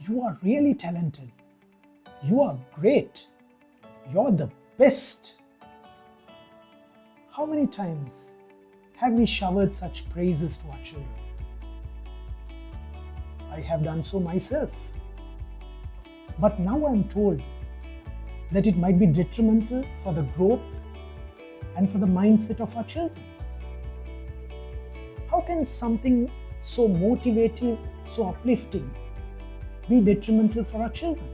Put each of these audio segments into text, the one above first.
You are really talented. You are great. You're the best. How many times have we showered such praises to our children? I have done so myself. But now I'm told that it might be detrimental for the growth and for the mindset of our children. How can something so motivative, so uplifting, be detrimental for our children?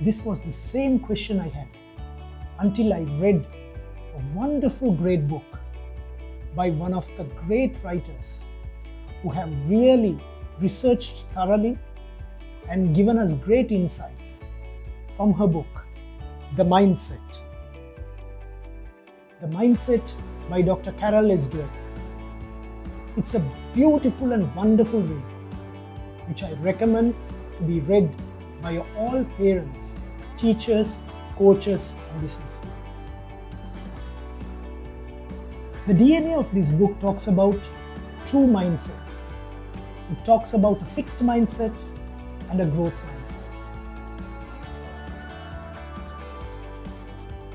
This was the same question I had until I read a wonderful great book by one of the great writers who have really researched thoroughly and given us great insights from her book, The Mindset. The Mindset by Dr.Carol S.Dweck. It's a beautiful and wonderful read, which I recommend to be read by all parents, teachers, coaches, and business students. The DNA of this book talks about two mindsets. It talks about a fixed mindset and a growth mindset.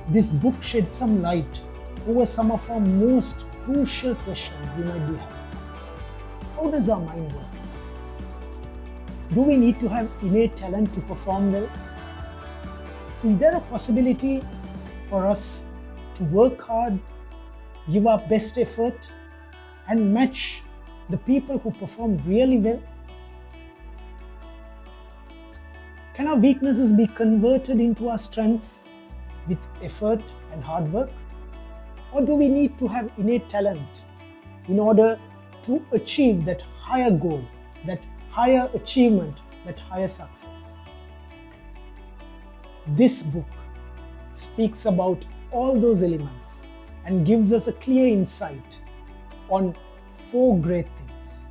This book sheds some light over some of our most crucial questions we might be having. How does our mind work? Do we need to have innate talent to perform well? Is there a possibility for us to work hard, give our best effort, and match the people who perform really well? Can our weaknesses be converted into our strengths with effort and hard work? Or do we need to have innate talent in order to achieve that higher goal, that higher achievement, that higher success? This book speaks about all those elements and gives us a clear insight on 4 great things.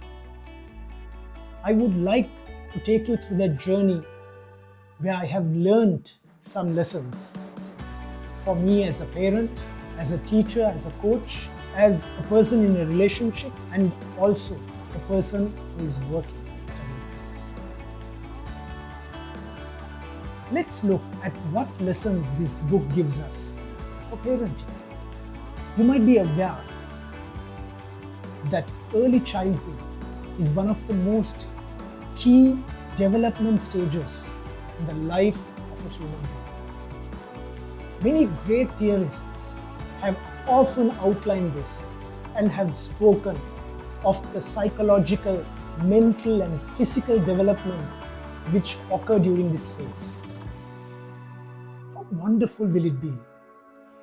I would like to take you through that journey where I have learned some lessons for me as a parent, as a teacher, as a coach, as a person in a relationship, and also a person who is working. Let's look at what lessons this book gives us for parenting. You might be aware that early childhood is one of the most key development stages in the life of a human being. Many great theorists have often outlined this and have spoken of the psychological, mental, and physical development which occur during this phase. How wonderful will it be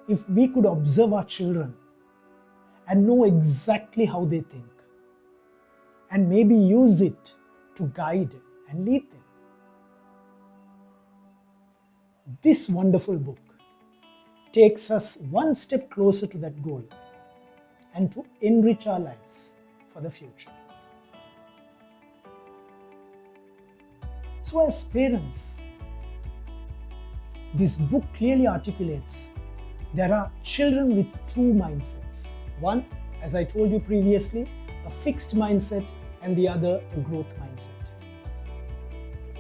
if we could observe our children and know exactly how they think, and maybe use it to guide and lead them. This wonderful book takes us one step closer to that goal and to enrich our lives for the future. So as parents, this book clearly articulates there are children with 2 mindsets. One, as I told you previously, a fixed mindset, and the other, a growth mindset.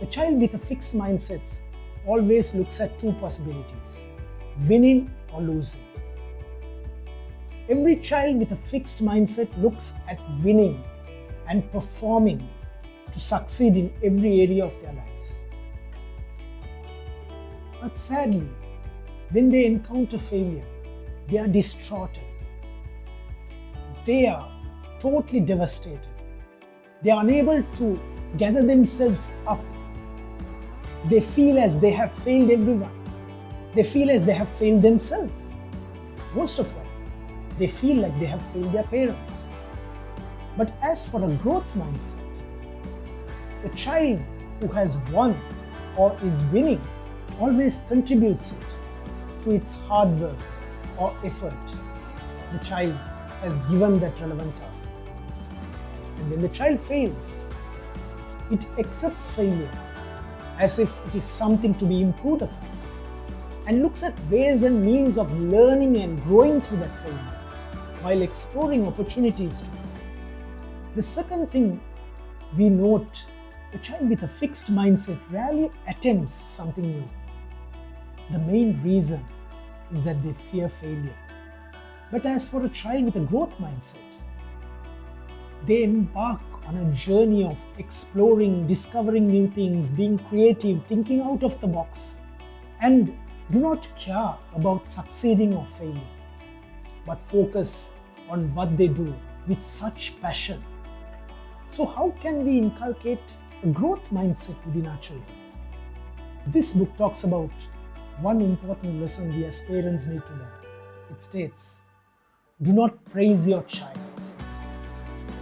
A child with a fixed mindset always looks at 2 possibilities: winning or losing. Every child with a fixed mindset looks at winning and performing to succeed in every area of their lives. But sadly, when they encounter failure, they are distraught. They are totally devastated. They are unable to gather themselves up. They feel as they have failed everyone. They feel as they have failed themselves. Most of all, they feel like they have failed their parents. But as for a growth mindset, the child who has won or is winning always contributes it to its hard work or effort the child has given that relevant task. And when the child fails, it accepts failure as if it is something to be improved upon and looks at ways and means of learning and growing through that failure while exploring opportunities to. The second thing we note A child with a fixed mindset rarely attempts something new. The main reason is that they fear failure. But as for a child with a growth mindset, they embark on a journey of exploring, discovering new things, being creative, thinking out of the box, and do not care about succeeding or failing, but focus on what they do with such passion. So how can we inculcate a growth mindset within our children? This book talks about one important lesson we as parents need to learn. It states, do not praise your child.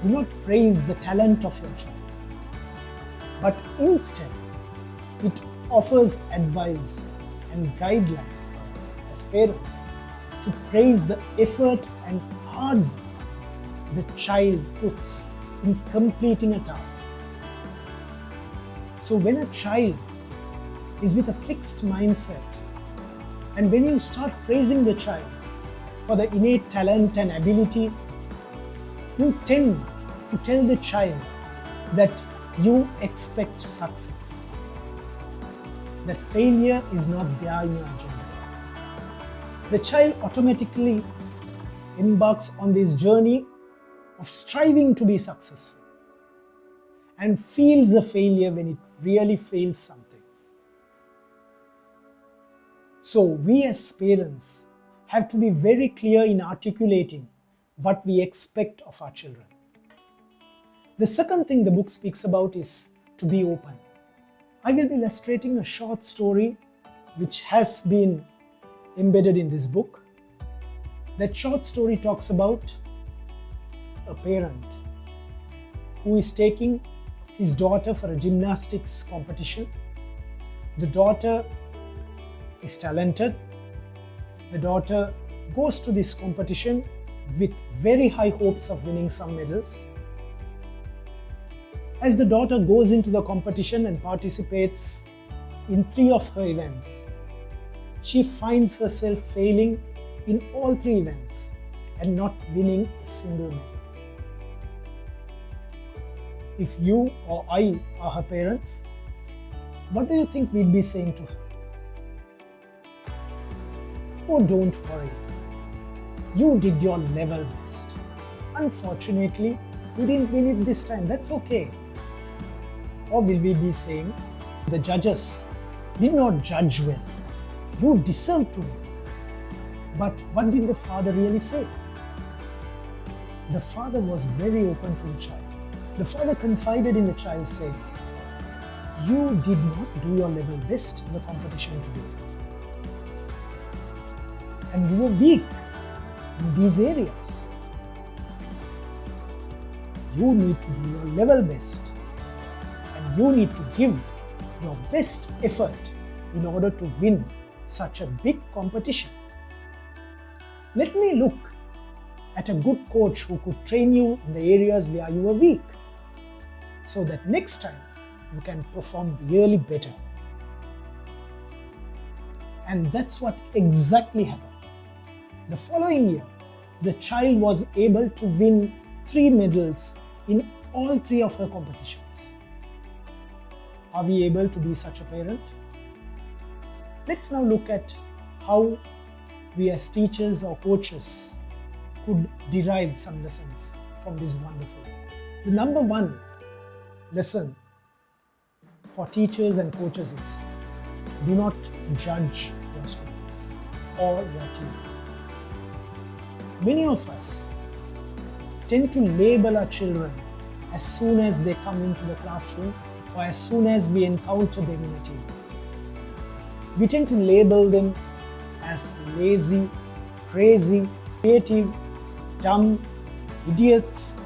Do not praise the talent of your child. But instead, it offers advice and guidelines for us as parents to praise the effort and hard work the child puts in completing a task. So when a child is with a fixed mindset, and when you start praising the child for the innate talent and ability, you tend to tell the child that you expect success, that failure is not there in your agenda. The child automatically embarks on this journey of striving to be successful and feels a failure when it really fails something. So we as parents have to be very clear in articulating what we expect of our children. The second thing the book speaks about is to be open. I will be illustrating a short story which has been embedded in this book. That short story talks about a parent who is taking his daughter for a gymnastics competition. The daughter is talented. The daughter goes to this competition with very high hopes of winning some medals. As the daughter goes into the competition and participates in 3 of her events, she finds herself failing in all 3 events and not winning a single medal. If you or I are her parents, what do you think we'd be saying to her? Oh, don't worry. You did your level best. Unfortunately, you didn't win it this time. That's okay. Or will we be saying, the judges did not judge well. You deserve to win. But what did the father really say? The father was very open to the child. The father confided in the child saying, you did not do your level best in the competition today. And you were weak in these areas. You need to do your level best. And you need to give your best effort in order to win such a big competition. Let me look at a good coach who could train you in the areas where you were weak, so that next time you can perform really better. And that's what exactly happened. The following year, the child was able to win 3 medals in all 3 of her competitions. Are we able to be such a parent? Let's now look at how we as teachers or coaches could derive some lessons from this wonderful. The number 1 lesson for teachers and coaches is, do not judge your students or your team. Many of us tend to label our children as soon as they come into the classroom or as soon as we encounter them in a team. We tend to label them as lazy, crazy, creative, dumb, idiots.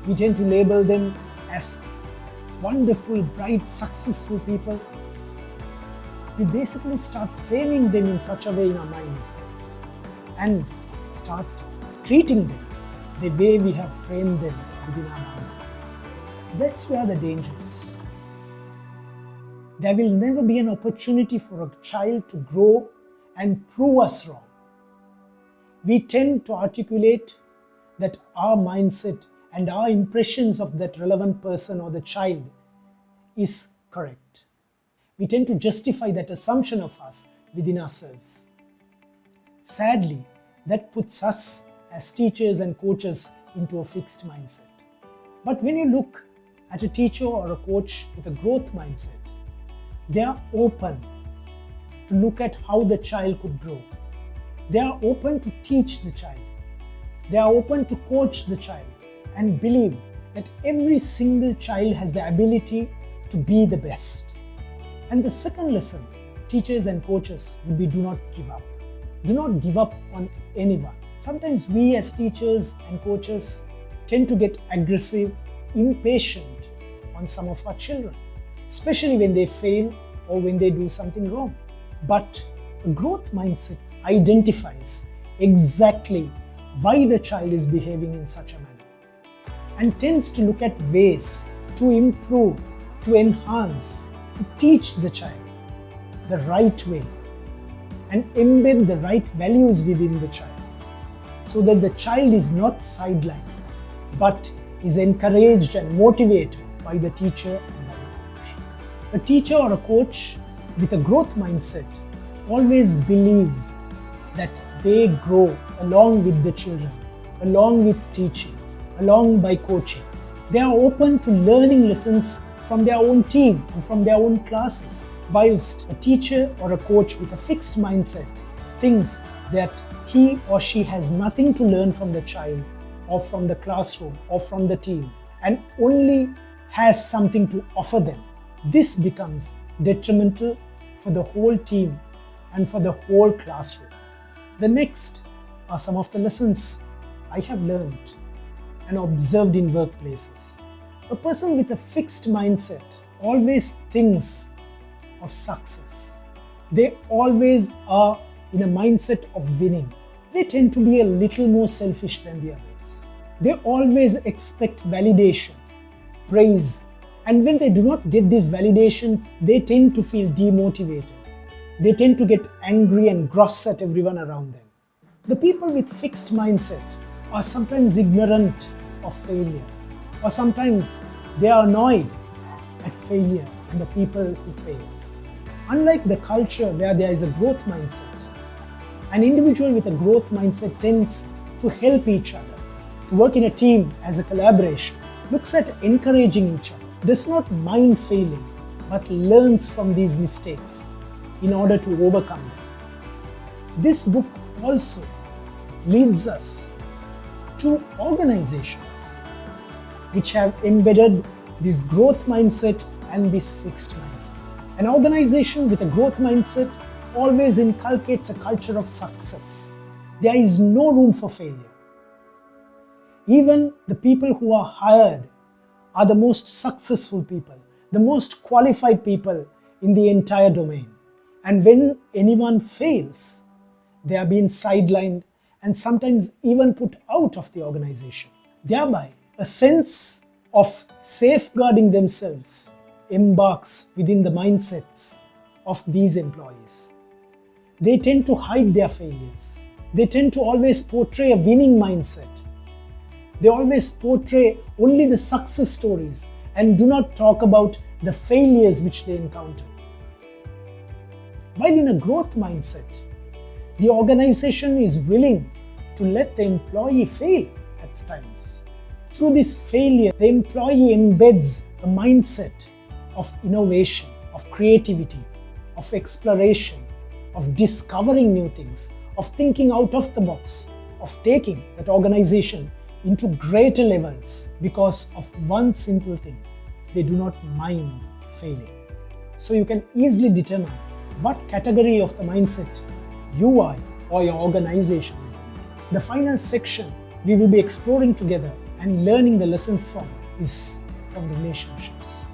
We tend to label them as wonderful, bright, successful people. We basically start framing them in such a way in our minds and start treating them the way we have framed them within our mindsets. That's where the danger is. There will never be an opportunity for a child to grow and prove us wrong. We tend to articulate that our mindset and our impressions of that relevant person or the child is correct. We tend to justify that assumption of us within ourselves. Sadly, that puts us as teachers and coaches into a fixed mindset. But when you look at a teacher or a coach with a growth mindset, they are open to look at how the child could grow. They are open to teach the child. They are open to coach the child and believe that every single child has the ability to be the best. And the second lesson, teachers and coaches, would be do not give up. Do not give up on anyone. Sometimes we as teachers and coaches tend to get aggressive, impatient on some of our children, especially when they fail or when they do something wrong. But a growth mindset identifies exactly why the child is behaving in such a manner and tends to look at ways to improve, to enhance, to teach the child the right way and embed the right values within the child so that the child is not sidelined but is encouraged and motivated by the teacher and by the coach. A teacher or a coach with a growth mindset always believes that they grow along with the children, along with teaching, along by coaching. They are open to learning lessons from their own team and from their own classes, whilst a teacher or a coach with a fixed mindset thinks that he or she has nothing to learn from the child or from the classroom or from the team and only has something to offer them. This becomes detrimental for the whole team and for the whole classroom. The next are some of the lessons I have learned and observed in workplaces. A person with a fixed mindset always thinks of success. They always are in a mindset of winning. They tend to be a little more selfish than the others. They always expect validation, praise, and when they do not get this validation, they tend to feel demotivated. They tend to get angry and gross at everyone around them. The people with fixed mindset are sometimes ignorant of failure, or sometimes they are annoyed at failure and the people who fail. Unlike the culture where there is a growth mindset, an individual with a growth mindset tends to help each other, to work in a team as a collaboration, looks at encouraging each other, does not mind failing, but learns from these mistakes in order to overcome them. This book also leads us to organizations which have embedded this growth mindset and this fixed mindset. An organization with a growth mindset always inculcates a culture of success. There is no room for failure. Even the people who are hired are the most successful people, the most qualified people in the entire domain. And when anyone fails, they are being sidelined and sometimes even put out of the organization. Thereby, a sense of safeguarding themselves embarks within the mindsets of these employees. They tend to hide their failures. They tend to always portray a winning mindset. They always portray only the success stories and do not talk about the failures which they encounter. While in a growth mindset, the organization is willing to let the employee fail at times. Through this failure, the employee embeds a mindset of innovation, of creativity, of exploration, of discovering new things, of thinking out of the box, of taking that organization into greater levels because of one simple thing. They do not mind failing. So you can easily determine what category of the mindset you are or your organization is in. The final section we will be exploring together and learning the lessons from is from relationships.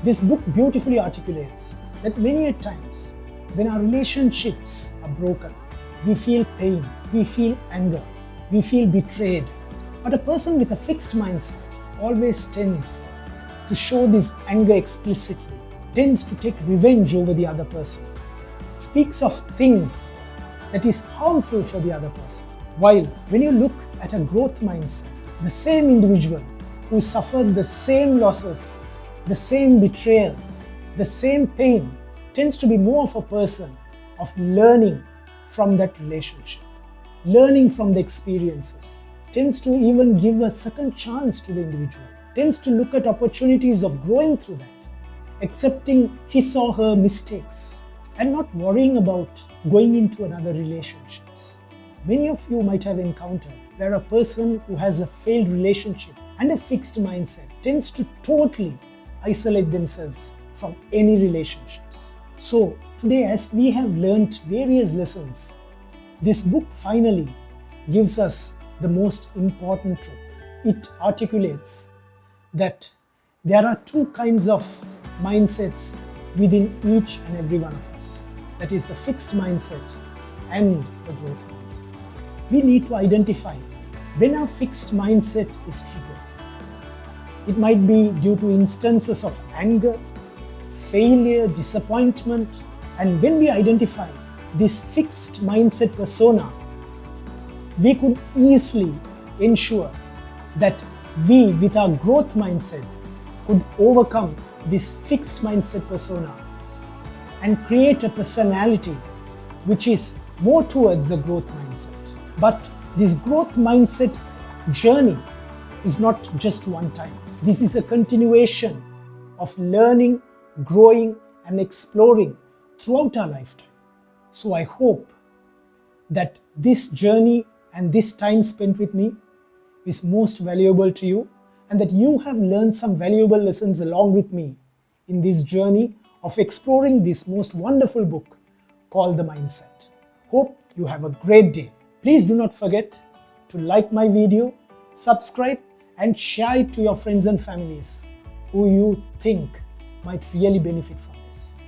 This book beautifully articulates that many a times when our relationships are broken, we feel pain, we feel anger, we feel betrayed. But a person with a fixed mindset always tends to show this anger explicitly, tends to take revenge over the other person, speaks of things that is harmful for the other person. While when you look at a growth mindset, the same individual who suffered the same losses, the same betrayal, the same pain tends to be more of a person of learning from that relationship, learning from the experiences, tends to even give a second chance to the individual, tends to look at opportunities of growing through that, accepting his or her mistakes, and not worrying about going into another relationships. Many of you might have encountered where a person who has a failed relationship and a fixed mindset tends to totally isolate themselves from any relationships. So today, as we have learnt various lessons, this book finally gives us the most important truth. It articulates that there are two kinds of mindsets within each and every one of us. That is the fixed mindset and the growth mindset. We need to identify when our fixed mindset is triggered. It might be due to instances of anger, failure, disappointment, and when we identify this fixed mindset persona, we could easily ensure that we, with our growth mindset, could overcome this fixed mindset persona and create a personality which is more towards a growth mindset. But this growth mindset journey is not just one time. This is a continuation of learning, growing, and exploring throughout our lifetime. So I hope that this journey and this time spent with me is most valuable to you, and that you have learned some valuable lessons along with me in this journey of exploring this most wonderful book called The Mindset. Hope you have a great day. Please do not forget to like my video, subscribe, and share it to your friends and families who you think might really benefit from this.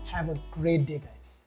Have a great day, guys.